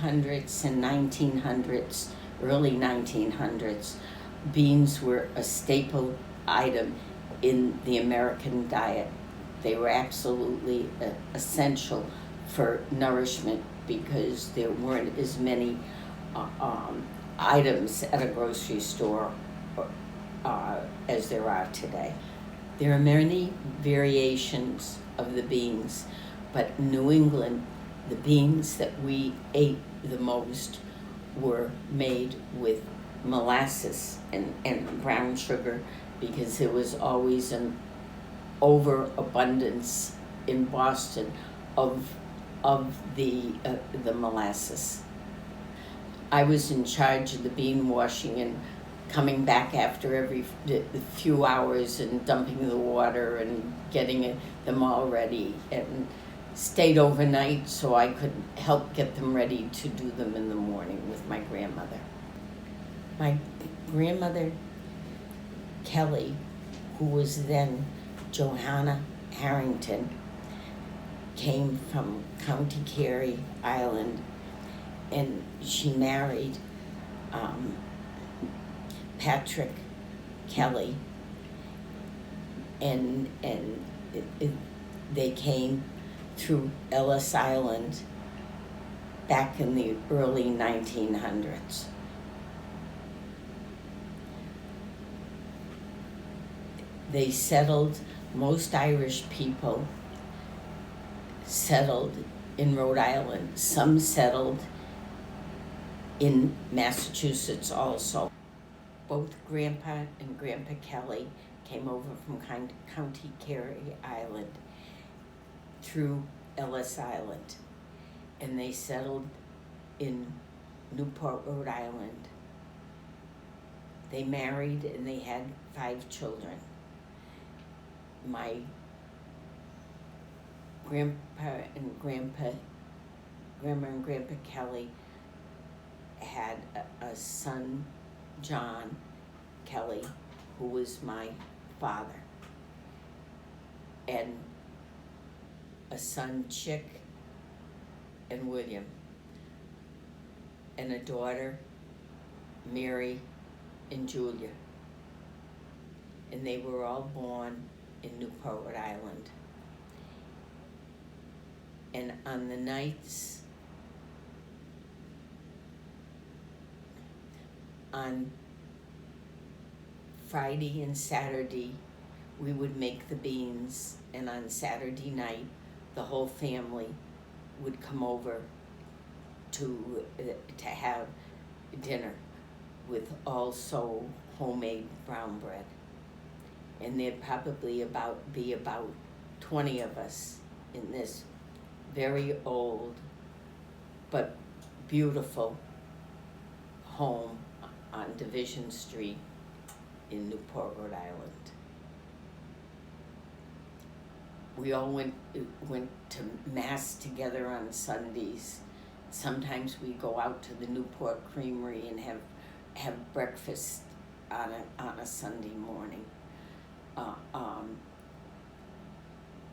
1800s and 1900s, early 1900s, beans were a staple item in the American diet. They were absolutely essential for nourishment because there weren't as many items at a grocery store as there are today. There are many variations of the beans, but in New England, the beans that we ate the most were made with molasses and brown sugar because there was always an overabundance in Boston of the molasses. I was in charge of the bean washing and coming back after every few hours and dumping the water and getting them all ready, and stayed overnight so I could help get them ready to do them in the morning with my grandmother. My grandmother, Kelly, who was then Johanna Harrington, came from County Kerry, Ireland, and she married Patrick Kelly, and they came through Ellis Island back in the early 1900s. They settled, most Irish people settled in Rhode Island. Some settled in Massachusetts also. Both Grandpa and Grandpa Kelly came over from County Kerry, Ireland, through Ellis Island, and they settled in Newport, Rhode Island. They married and they had 5 children. My Grandma and Grandpa Kelly had a son, John Kelly, who was my father, and a son, Chick and William, and a daughter, Mary and Julia. And they were all born in Newport, Rhode Island. And on the nights, on Friday and Saturday, we would make the beans, and on Saturday night, the whole family would come over to have dinner with also homemade brown bread. And there'd probably be about 20 of us in this very old but beautiful home on Division Street in Newport, Rhode Island. We all went to Mass together on Sundays. Sometimes we go out to the Newport Creamery and have breakfast on a Sunday morning.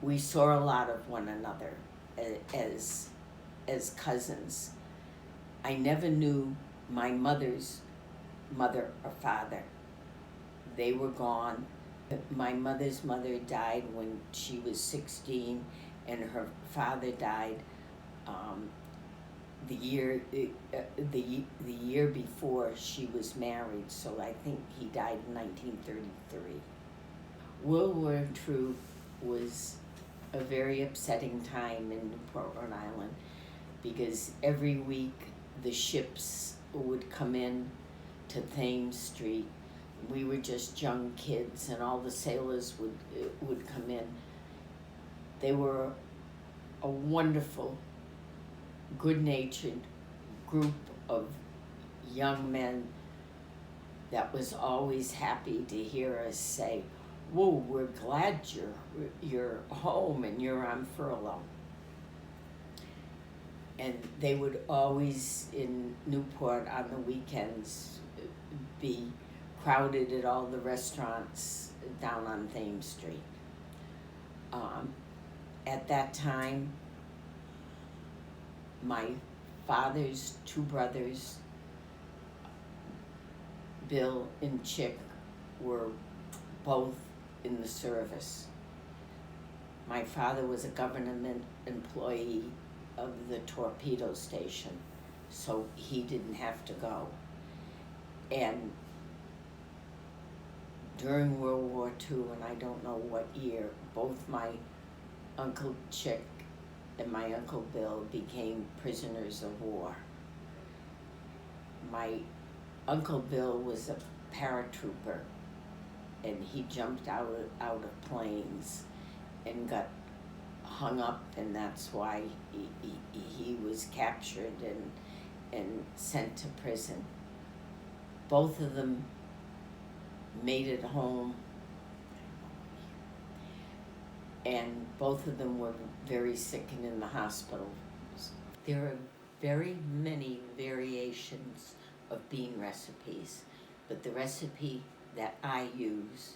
We saw a lot of one another as cousins. I never knew my mother's mother or father. They were gone. My mother's mother died when she was 16, and her father died the year before she was married. So I think he died in 1933. World War II was a very upsetting time in Newport, Rhode Island, because every week the ships would come in to Thames Street. We were just young kids, and all the sailors would come in. They were a wonderful, good-natured group of young men that was always happy to hear us say, "Whoa, we're glad you're home and you're on furlough." And they would always, in Newport on the weekends, be crowded at all the restaurants down on Thames Street. At that time, my father's two brothers, Bill and Chick, were both in the service. My father was a government employee of the torpedo station, so he didn't have to go. And during World War II, and I don't know what year, both my Uncle Chick and my Uncle Bill became prisoners of war. My Uncle Bill was a paratrooper, and he jumped out of planes and got hung up, and that's why he was captured and sent to prison. Both of them made it home, and both of them were very sick and in the hospital. There are very many variations of bean recipes, but the recipe that I use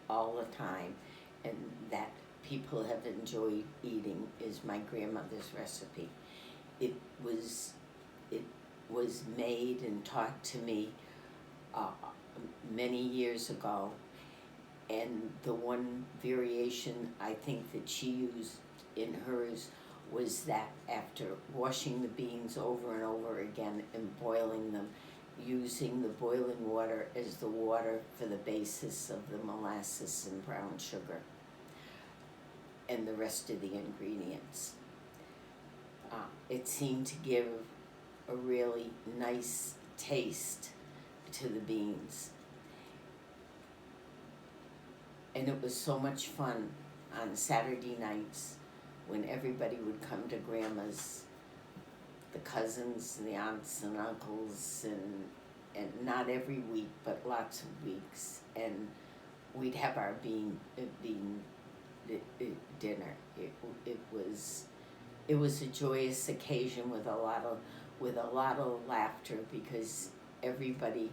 all the time and that people have enjoyed eating is my grandmother's recipe. It was made and taught to me many years ago, and the one variation I think that she used in hers was that after washing the beans over and over again and boiling them, using the boiling water as the water for the basis of the molasses and brown sugar and the rest of the ingredients. It seemed to give a really nice taste to the beans. And it was so much fun on Saturday nights when everybody would come to Grandma's, the cousins and the aunts and uncles, and not every week, but lots of weeks, and we'd have our bean dinner. It was a joyous occasion with a lot of laughter because everybody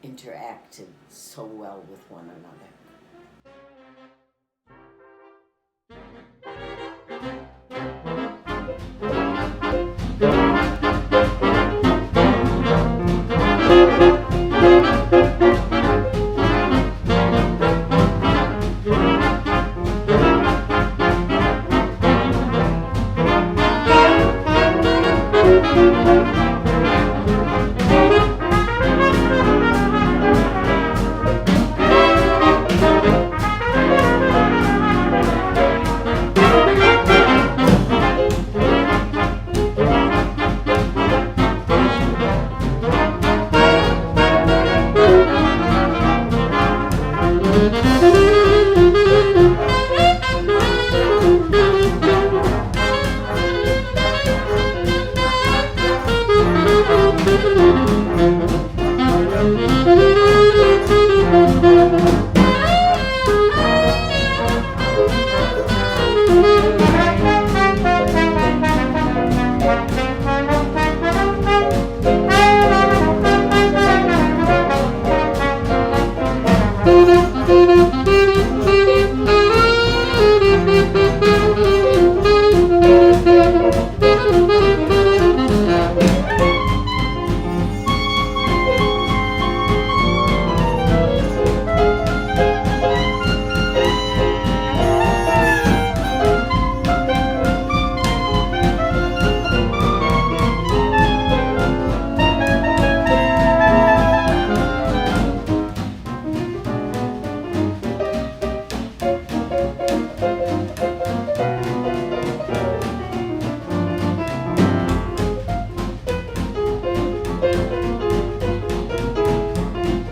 interacted so well with one another.